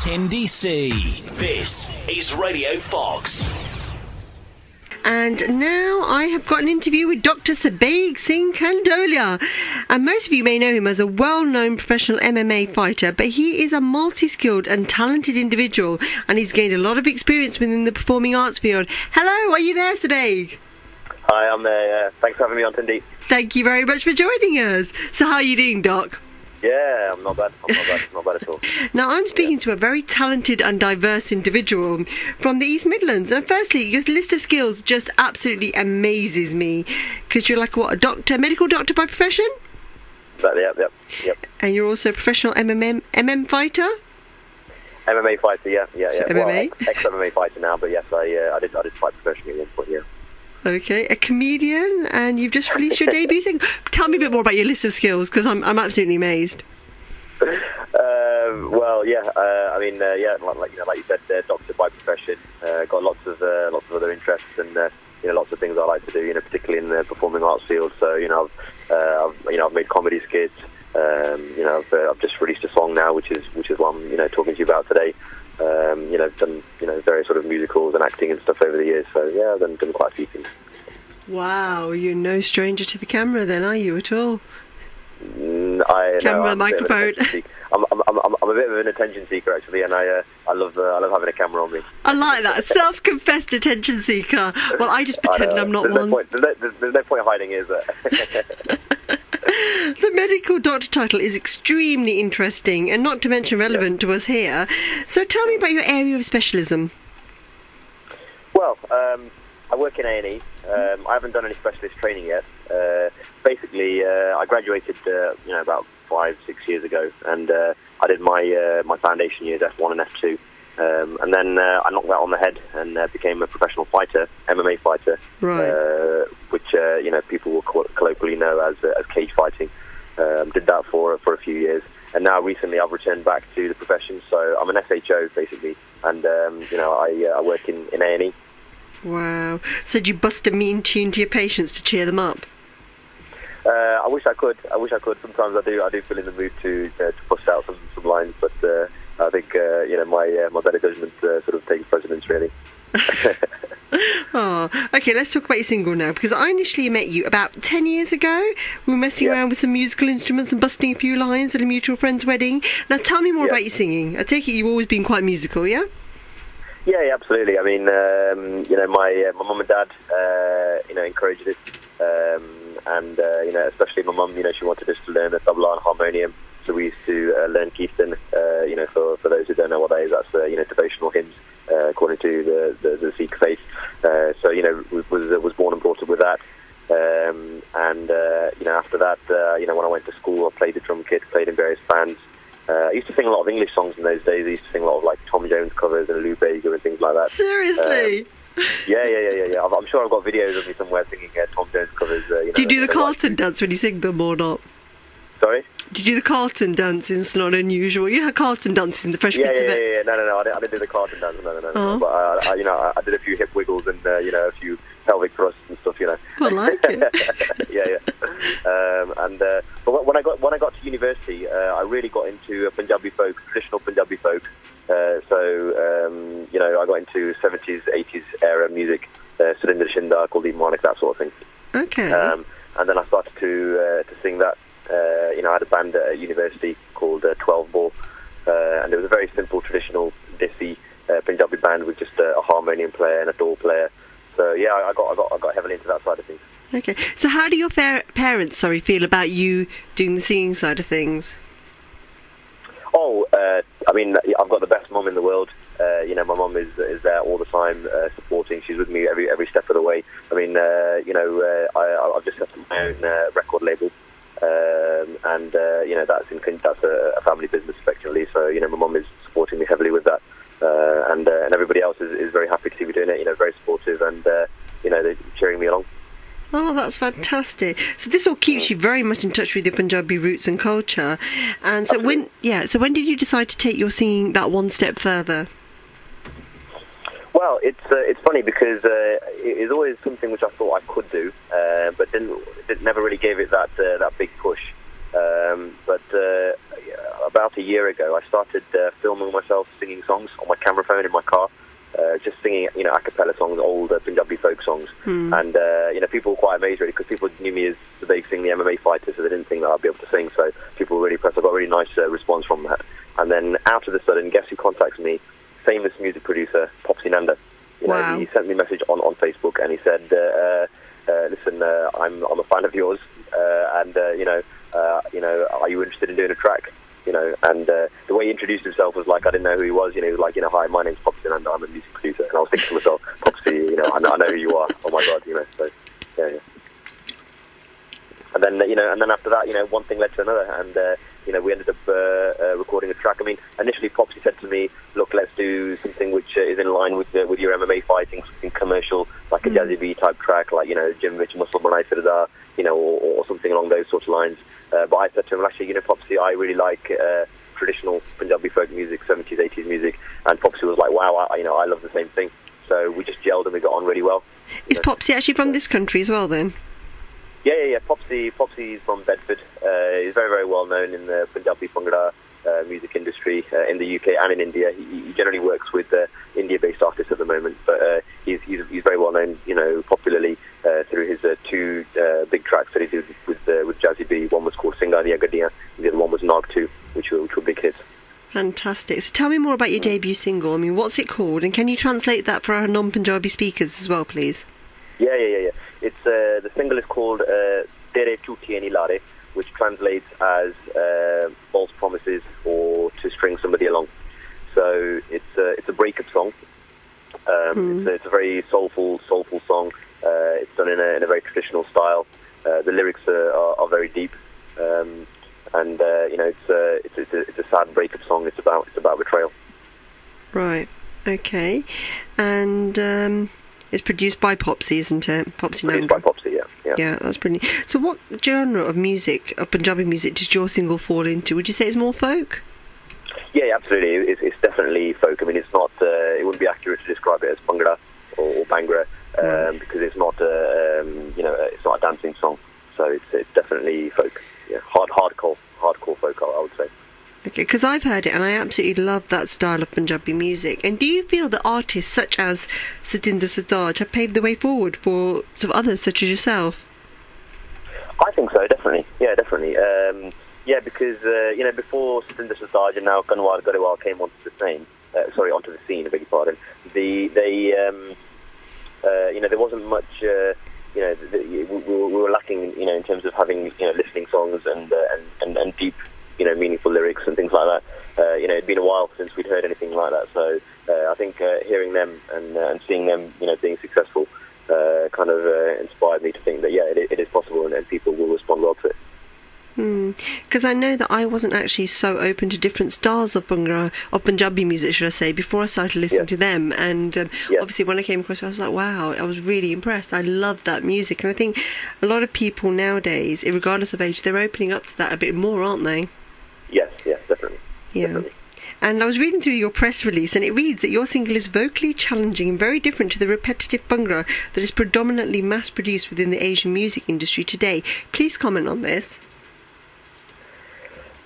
Tindy C. This is Radio Fox. And now I have got an interview with Dr Subaig Singh Kandola. And most of you may know him as a well-known professional MMA fighter, but he is a multi-skilled and talented individual, and he's gained a lot of experience within the performing arts field. Hello, are you there, Subaig? Hi, I'm there. Thanks for having me on, Tindy. Thank you very much for joining us. So how are you doing, Doc? Yeah, I'm not bad. Not bad at all. Now, I'm speaking to a very talented and diverse individual from the East Midlands. And firstly, your list of skills just absolutely amazes me. Because you're like, what, a doctor, medical doctor by profession? Yep. And you're also a professional MM fighter? MMA fighter, yeah. So well, MMA? ex-MMA fighter now, but yes, I did fight professionally at one point, yeah. Okay, a comedian, and you've just released your debut single. Tell me a bit more about your list of skills, because I'm absolutely amazed. Well, yeah, like you said, doctor by profession. Got lots of other interests and lots of things I like to do. Particularly in the performing arts field. So I've made comedy skits. I've just released a song now, which is what I'm talking to you about today. Done various sort of musicals and acting and stuff over the years. So yeah, I've done quite a few things. Wow, you're no stranger to the camera, then, are you at all? Camera, microphone. I'm a bit of an attention seeker, actually, and I love having a camera on me. I like that, self-confessed attention seeker. Well, I just pretend I'm not one. There's no point hiding, is there? The medical doctor title is extremely interesting and not to mention relevant to us here. So tell me about your area of specialism. Well, I work in A&E. I haven't done any specialist training yet. Basically, I graduated about 5-6 years ago, and I did my foundation years F1 and F2. And then I knocked that on the head and became a professional fighter, MMA fighter, right. Which people will colloquially know as cage fighting. Did that for a few years, and now recently I've returned back to the profession. So I'm an SHO basically, and I work in A&E. Wow! So do you bust a mean tune to your patients to cheer them up? I wish I could. Sometimes I do feel in the mood to bust out some lines, but I think my better judgment sort of takes precedence, really. Oh, okay, let's talk about your single now, because I initially met you about 10 years ago. We were messing around with some musical instruments and busting a few lines at a mutual friend's wedding. Now tell me more about your singing. I take it you've always been quite musical, yeah? Yeah, absolutely. I mean, my mum and dad, encouraged it, and especially my mum, she wanted us to learn the tabla and harmonium. So we used to learn Kirtan. For those who don't know what that is, that's devotional hymns according to the Sikh faith. Was born and brought up with that. After that, when I went to school, I played the drum kit, played in various bands. I used to sing a lot of English songs in those days. I used to sing a lot of like Tom Jones covers and Lou Bega and things like that. Seriously? Yeah. I'm sure I've got videos of me somewhere singing Tom Jones covers. Do you do the Carlton dance when you sing them or not? Sorry? Do you do the Carlton dance? It's not unusual. You know how Carlton dances in the Fresh Prince of Bel-Air? Yeah. No. I didn't do the Carlton dance. No. But I did a few hip wiggles and a few pelvic thrusts and stuff. I like it. Yeah. But when I got to university, I really got into Punjabi folk, traditional Punjabi folk. I got into 70s, 80s era music, Surinder Shindar, Kuldeep Manik, that sort of thing. Okay. And then I started to sing that. I had a band at university called 12 Ball, and it was a very simple, traditional Desi Punjabi band with just a harmonium player and a door player. So yeah, I got heavily into that side of things. Okay. So how do your parents, feel about you doing the singing side of things? Oh, I've got the best mum in the world. My mum is there all the time, supporting. She's with me every step of the way. I've just set up my own record label, and that's a family business effectively. So my mum is supporting me heavily with that, and everybody else is very happy to see me doing it. Very supportive, and they're cheering me along. Oh, that's fantastic. So this all keeps you very much in touch with your Punjabi roots and culture. And so when did you decide to take your singing that one step further? Well, it's funny because it is always something which I thought I could do, but never really gave it that big push. But about a year ago, I started filming myself singing songs on my camera phone in my car, just singing, a cappella songs, old Punjabi folk songs. And, people were quite amazed, really, because people knew me as Subaig Singh, the MMA fighter, so they didn't think that I'd be able to sing. So people were really impressed. I got a really nice response from that. And then out of the sudden, guess who contacts me? Famous music producer, Popsy Nanda. Wow. He sent me a message on Facebook, and he said, listen, I'm a fan of yours, and are you interested in doing a track? And the way he introduced himself was like I didn't know who he was. He was like, hi, my name's Popsy and I'm a music producer. And I was thinking to myself, Popsy, I know who you are. Oh my God, so yeah. And then after that, one thing led to another, and we ended up recording a track. I mean, initially Popsy said to me, look, let's do something which is in line with your MMA fighting, something commercial, like a Jazzy B type track, like, Jim Rich Muscle Banai Firda, or something along those sorts of lines. But I said to him, well, actually, Popsy, I really like traditional Punjabi folk music, 70s, 80s music. And Popsy was like, wow, I love the same thing. So we just gelled and we got on really well. Is Popsy actually from this country as well, then? Yeah. Popsy's from Bedford. He's very, very well known in the Punjabi Bhangra music industry in the UK and in India. He generally works with India-based artists at the moment, but he's very well known, popularly through his two big tracks that he did with Jazzy B. One was called Singa Diya Gaddiyan, and the other one was Nag 2, which were big hits. Fantastic. So tell me more about your debut single. I mean, what's it called? And can you translate that for our non-Punjabi speakers as well, please? Yeah. It's the single is called Tere Jhoothiye Ni Laare, which translates as false promises or to string somebody along. So it's a breakup song. It's a very soulful song. It's done in a very traditional style. The lyrics are very deep, and it's a sad breakup song. It's about betrayal. Right. Okay. And it's produced by Popsy, isn't it? Popsy Produced by Popsy, yeah. Yeah, that's brilliant. So what genre of music, of Punjabi music, does your single fall into? Would you say it's more folk? Yeah, absolutely. It's definitely folk. I mean, it's not. It wouldn't be accurate to describe it as Bhangra or Bhangra because it's not. It's not a dancing song. So it's definitely folk. Yeah, hardcore folk, I would say. Okay, because I've heard it and I absolutely love that style of Punjabi music. And do you feel that artists such as Satinder Sartaaj have paved the way forward for some others such as yourself? I think so, definitely. Yeah, definitely. Because before Satinder Sartaaj and now Kanwar Garewal came onto the scene, I beg your pardon. There wasn't much. We were lacking, in terms of having, listening songs and deep, meaningful lyrics and things like that. It'd been a while since we'd heard anything like that. So I think hearing them and seeing them, being successful, kind of inspired me to think that it is possible and people will respond well to it. Because I know that I wasn't actually so open to different styles of Bhangra, of Punjabi music, should I say, before I started listening to them. And obviously when I came across it, I was like, wow, I was really impressed. I loved that music. And I think a lot of people nowadays, regardless of age, they're opening up to that a bit more, aren't they? Yes, definitely. Yeah. Definitely. And I was reading through your press release, and it reads that your single is vocally challenging and very different to the repetitive Bhangra that is predominantly mass-produced within the Asian music industry today. Please comment on this.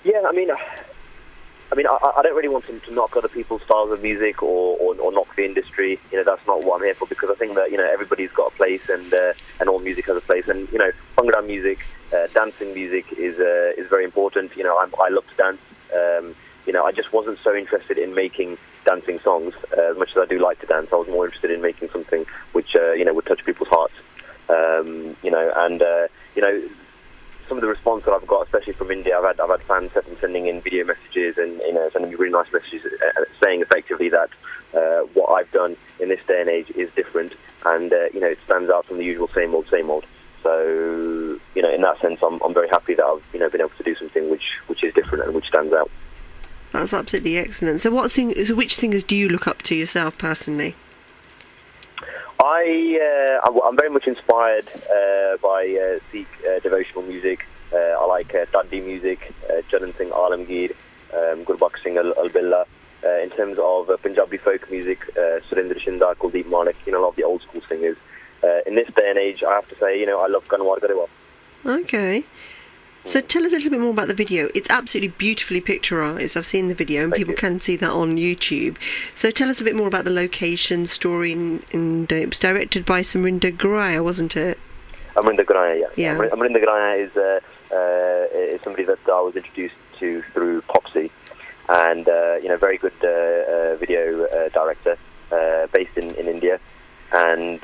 Yeah, I don't really want to knock other people's styles of music or knock the industry. That's not what I'm here for, because I think that everybody's got a place and all music has a place. And Bhangra music, dancing music is very important. I love to dance. I just wasn't so interested in making dancing songs as much as I do like to dance. I was more interested in making something which would touch people's hearts. Some of the response that I've got, especially from India, I've had fans sending in video messages and sending me really nice messages saying effectively that what I've done in this day and age is different, and it stands out from the usual same old. So in that sense, I'm very happy that I've been able to do something which is different and which stands out. That's absolutely excellent. So which singers do you look up to yourself personally? I'm very much inspired by Sikh devotional music. I like Daddi music, Janan Singh Alamgir, Gurbakh Singh Al-Billah. In terms of Punjabi folk music, Surinder Shindar, Kuldeep Manik, a lot of the old school singers. In this day and age, I have to say, I love Kanwar Garewal. Okay. So tell us a little bit more about the video. It's absolutely beautifully picturized. I've seen the video, and people can see that on YouTube. So tell us a bit more about the location, story, and it was directed by Amrinder Guraya, wasn't it? Amrinder Guraya, yeah. Amrinder Guraya is somebody that I was introduced to through Popsy, and very good video director based in India. And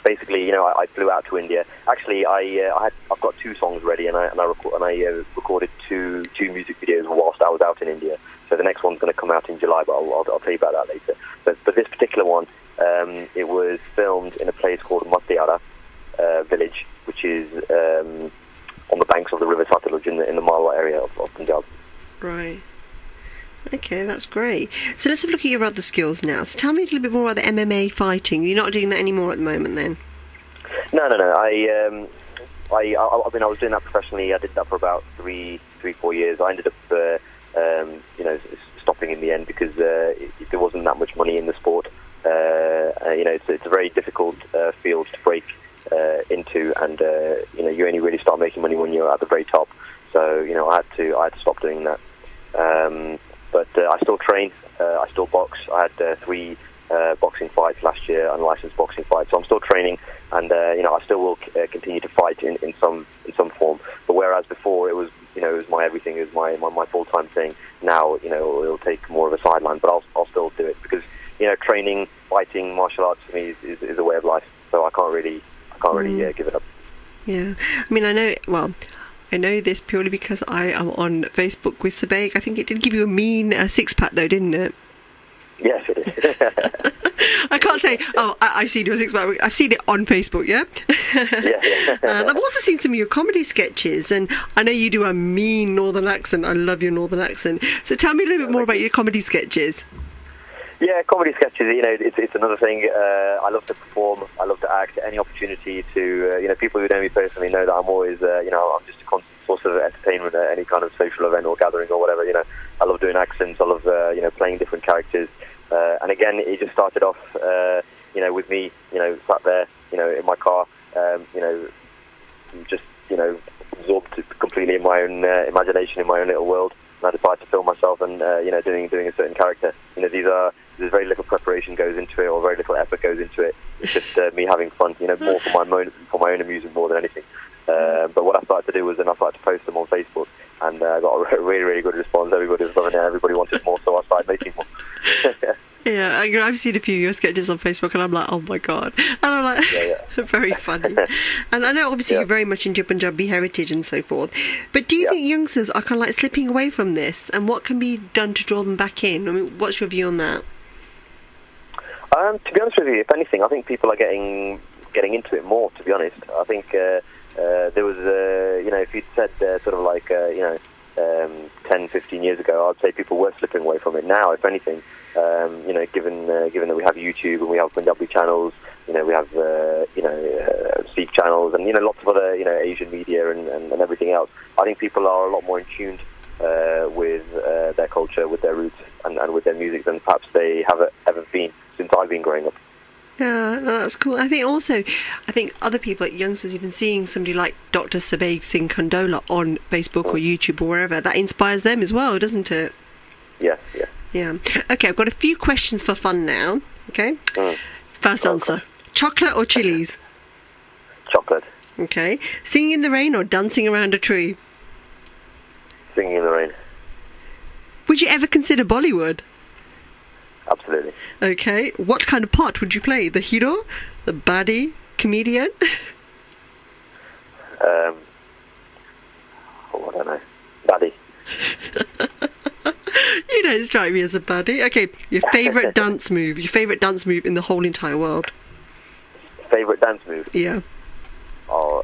basically, I flew out to India. Actually, I've got 2 songs ready, and I recorded two music videos whilst I was out in India. So the next one's going to come out in July, but I'll tell you about that later. But this particular one, it was filmed in a place called Matiara village, which is on the banks of the river Satluj in the Malwa area of Punjab. Right. Okay, that's great. So let's have a look at your other skills now. So tell me a little bit more about the MMA fighting. You're not doing that anymore at the moment, then? No. I was doing that professionally. I did that for about 4 years. I ended up, stopping in the end because there wasn't that much money in the sport. It's a very difficult field to break into, and you only really start making money when you're at the very top. So I had to stop doing that. But I still train. I still box. I had 3 boxing fights last year, unlicensed boxing fights. So I'm still training, and I still will continue to fight in some form. But whereas before it was my everything, it was my full-time thing. Now it'll take more of a sideline, but I'll still do it because training, fighting, martial arts for me is a way of life. So I can't really give it up. Yeah, I mean, I know this purely because I am on Facebook with Subaig. I think it did give you a mean 6-pack though, didn't it? Yes, it is. I can't say, I've seen your 6-pack. I've seen it on Facebook, yeah? Yeah. And I've also seen some of your comedy sketches, and I know you do a mean northern accent. I love your northern accent. So tell me a little bit more about your comedy sketches. Yeah, comedy sketches, it's another thing. I love to perform. I love to act. Any opportunity to, people who know me personally know that I'm always, I'm just a constant source of entertainment at any kind of social event or gathering or whatever. I love doing accents. I love, playing different characters. And again, it just started off, with me, sat there, in my car, just, absorbed completely in my own imagination, in my own little world. And I decided to film myself and, doing a certain character. There's very little preparation goes into it, or very little effort goes into it. It's just me having fun, more for my own amusement more than anything. But what I started to do was then I started to post them on Facebook, and I got a really, really good response. Everybody was loving it. Everybody wanted more, so I started making more. Yeah, I've seen a few of your sketches on Facebook, and I'm like, oh my god, and I'm like, very funny. And I know obviously you're very much into Punjabi heritage and so forth, but do you think youngsters are kind of like slipping away from this, and what can be done to draw them back in? I mean, what's your view on that? To be honest with you, if anything, I think people are getting into it more. To be honest, I think there was, if you'd said sort of like 10, 15 years ago, I'd say people were slipping away from it. Now, if anything, given that we have YouTube and we have Punjabi channels, we have Sikh channels and lots of other Asian media and everything else, I think people are a lot more in tune with their culture, with their roots, and with their music than perhaps they have ever been since I've been growing up. Yeah, no, that's cool. I think other people, like youngsters, even seeing somebody like Dr Subaig Singh Kandola on Facebook or YouTube or wherever, that inspires them as well, doesn't it? Yeah. Yeah. Okay, I've got a few questions for fun now. Okay. First answer: chocolate or chilies? Chocolate. Okay. Singing in the rain or dancing around a tree? Singing in the rain. Would you ever consider Bollywood? Absolutely. Okay. What kind of part would you play? The hero? The baddie? Comedian? I don't know. Baddie. You don't strike me as a baddie. Okay. Your favourite dance move? Your favourite dance move in the whole entire world? Favourite dance move? Yeah. Oh,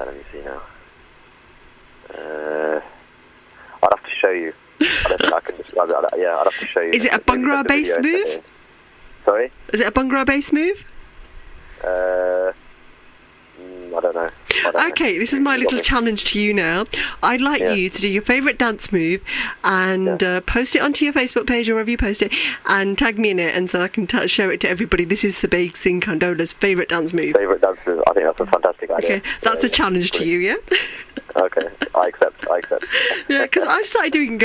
let me see now. I'd have to show you. I don't think I can describe it. I'd have to show you. Is it a Bhangra-based move? Sorry? Is it a Bhangra-based move? I don't know. Okay, this is my little challenge to you now. I'd like you to do your favourite dance move and post it onto your Facebook page or wherever you post it and tag me in it, and so I can show it to everybody. This is Subaig Singh Kandola's favourite dance move. Favourite dance move? I think that's a fantastic idea. Okay, that's a challenge to you, yeah? Okay, I accept. Yeah, because I've started doing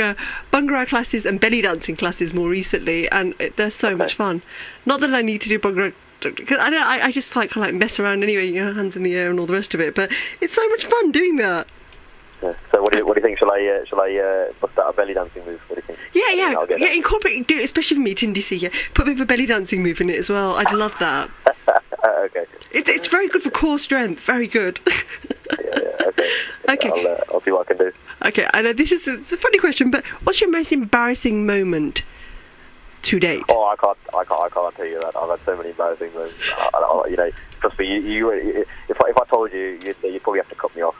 Bhangra classes and belly dancing classes more recently, and they're so much fun. Not that I need to do Bhangra, because I just like mess around anyway, you know, hands in the air and all the rest of it. But it's so much fun doing that. Yeah. So what do you think? Shall I bust out a belly dancing move? What do you think? Yeah. Incorporate, do it, especially for me, Tindy C. Yeah, put a bit of a belly dancing move in it as well. I'd love that. Okay. It's very good for core strength. Very good. Okay. Okay. I'll see what I can do. Okay, I know it's a funny question, but what's your most embarrassing moment to date? Oh, I can't tell you that. I've had so many embarrassing moments. You know, trust me. If I told you, you'd probably have to cut me off.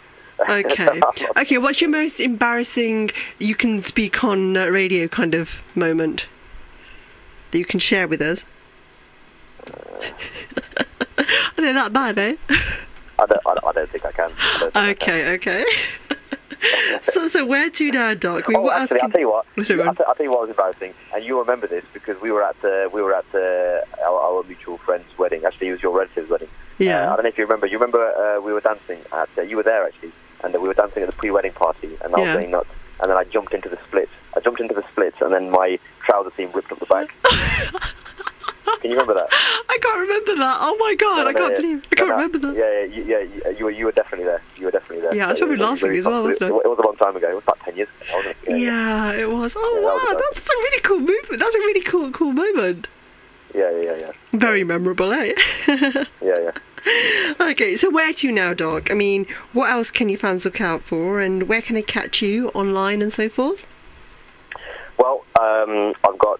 Okay. Okay, what's your most embarrassing, you can speak on radio kind of moment that you can share with us? I know, that bad, eh? I don't think I can. Okay. So where to now, Doc? Actually, I'll tell you what. I'll tell you what was embarrassing, and you remember this because we were at our mutual friend's wedding. Actually, it was your relative's wedding. Yeah. I don't know if you remember. You remember we were dancing at. You were there actually, and we were dancing at the pre-wedding party, and I was going nuts. And then I jumped into the splits. And then my trouser seam ripped up the back. Can you remember that? I can't remember that. Oh my god, I can't remember that. Yeah, you were definitely there. Yeah, I was probably laughing as well, wasn't it? It was a long time ago. It was about 10 years ago, wasn't it? Yeah, it was. Oh wow, that's a really cool movement. That's a really cool moment. Yeah. Very memorable, eh? Yeah. Okay, so where to now, Doc? I mean, what else can your fans look out for, and where can they catch you online and so forth? Well, I've got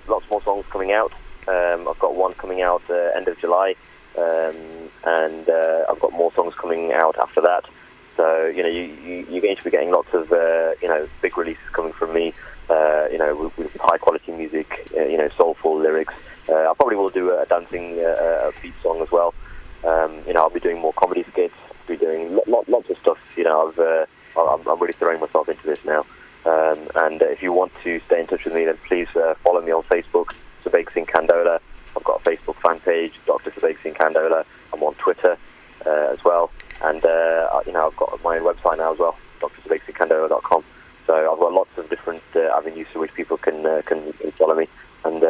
lots more songs coming out. I've got one coming out end of July, and I've got more songs coming out after that. So you know, you're going to be getting lots of big releases coming from me. With high quality music, soulful lyrics. I probably will do a dancing beat song as well. I'll be doing more comedy skits. I'll be doing lots of stuff. I'm really throwing myself into this now. And if you want to stay in touch with me, then please follow me on Facebook, Subaig Singh Kandola. I've got a Facebook fan page, Dr Subaig Singh Kandola. I'm on Twitter as well, and I've got my own website now as well, drsubaigsinghkandola.com. So I've got lots of different avenues through which people can follow me, and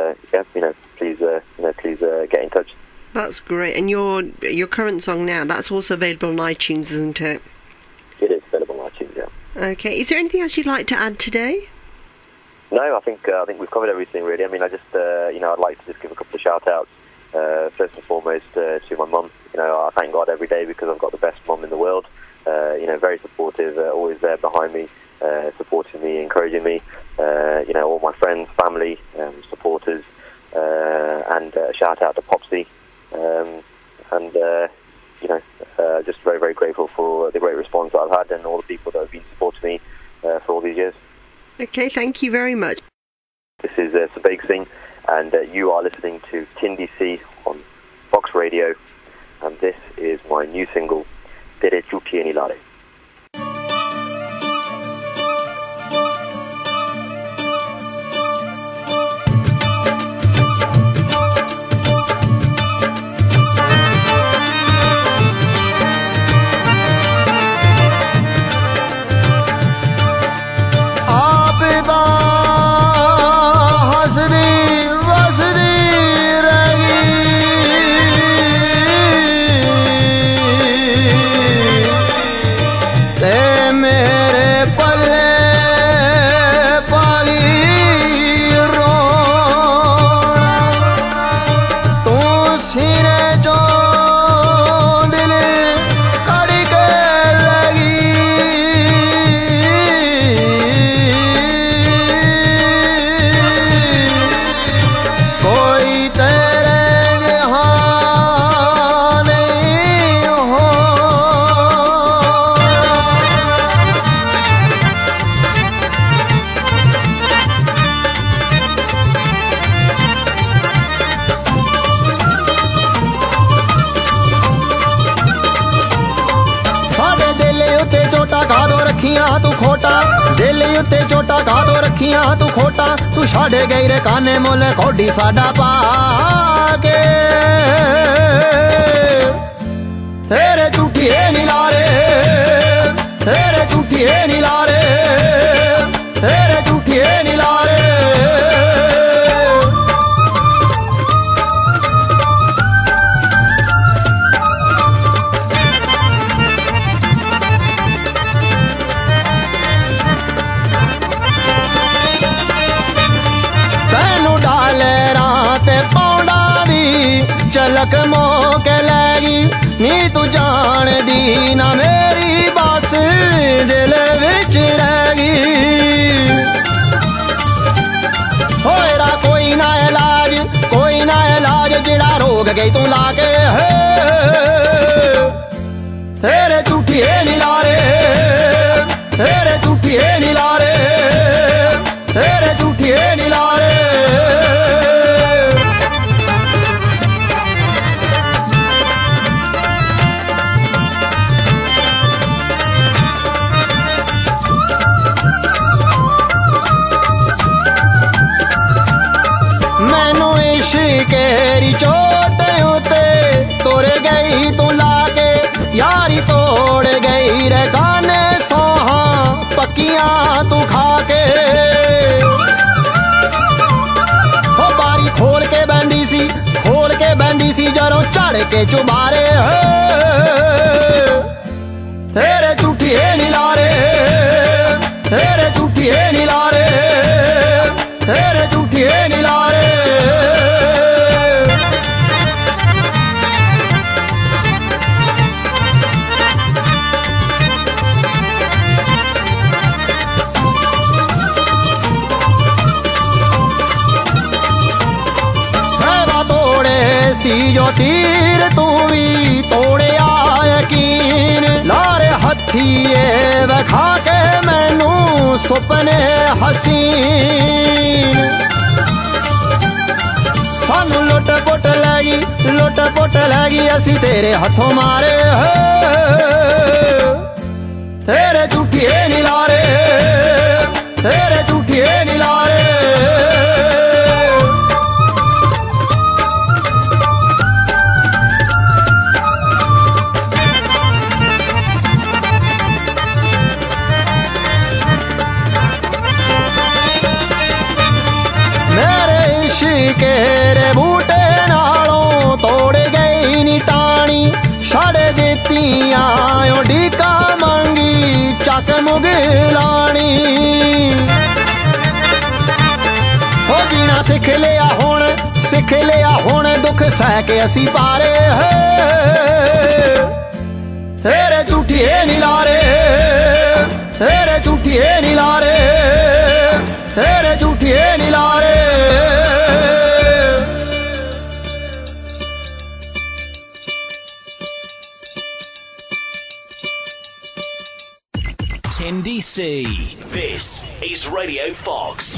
please get in touch. That's great. And your current song now, that's also available on iTunes, isn't it? It is available on iTunes, yeah. Okay. Is there anything else you'd like to add today? No, I think we've covered everything really. I mean, I'd like to just give a couple of shout-outs. First and foremost to my mum. I thank God every day because I've got the best mum in the world. Very supportive, always there behind me, supporting me, encouraging me. All my friends, family, supporters, and a shout-out to Popsy. Just very, very grateful for the great response that I've had and all the people that have been supporting me for all these years. Okay, thank you very much. This is Subaig Singh, and you are listening to Tindy C on Fox Radio, and this is my new single, Tere Jhoothiye Ni Laare. तू खोटा दिल उत्ते चोटा कादो रखियां तू खोटा तू छाड़े गई रे काने मोले कोडी साडा पाके तेरे झूठिए नी लारे तेरे झूठिए नी लारे, तेरे झूठिए नी लारे। तैनू डाले रात पौड़ा दी झलक मोके लैगी नी तू जान दी ना मेरी बस दिल विच रैगी। होएरा कोई ना इलाज, कोई ना इलाज जिड़ा रोग गई तू लाके है। तेरे झूठिए नी लारे, तेरे झूठिए नी लारे, तेरे झूठिए नी लारे। मैनू इश्केरी चोट उते तुर गई तू लाके यारी तोड़ गई रे खाने सोहा पक्कियां तू खाके। हो बारी खोल के बंदी सी, खोल के बंदी सी जरों चढ़ के चुबारे तेरे झूठिए नी लारे, तेरे झूठिए नी लारे, तेरे झूठिए नी लारे। सेवा तोड़े सी जो तीर तू भी तोड़े आ यकीन लारे हथिए वखा के मैनू सुपने हसीन। सानू लुट पुट लैगी, लुट पुट लैगी असी तेरे हथों मारे तेरे झूठिए नी लारे, तेरे झूठिए नी लारे। केरे बूटे नालों तोड़ गई नी टाणी छड़ दित्तियां डीका मंगी चक मुगलानी। हो जीना सिख लिया हुण, सिख लिया हुण दुख सह के असी पारे तेरे झूठिए नी लारे, तेरे झूठिए नी लारे, तेरे झूठिए नी लारे। Tindy C. This is Radio Fox.